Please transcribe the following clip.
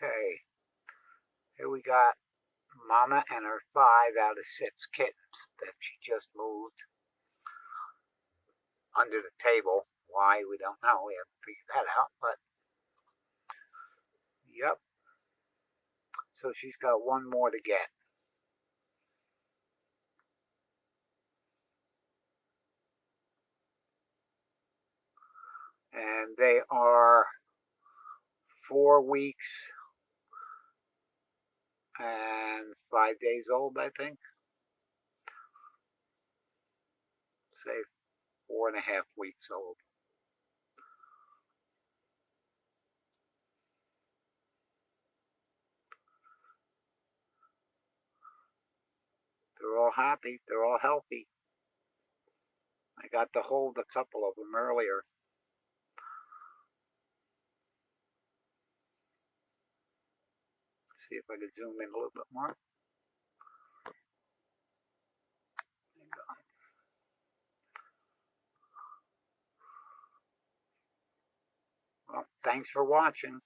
Okay, here we got Mama and her 5 out of 6 kittens that she just moved under the table. Why, we don't know. We haven't figured that out, but yep. So she's got one more to get. And they are 4 weeks and 5 days old, I think. Say 4.5 weeks old. They're all happy. They're all healthy. I got to hold a couple of them earlier. See if I can zoom in a little bit more. There you go. Well, thanks for watching.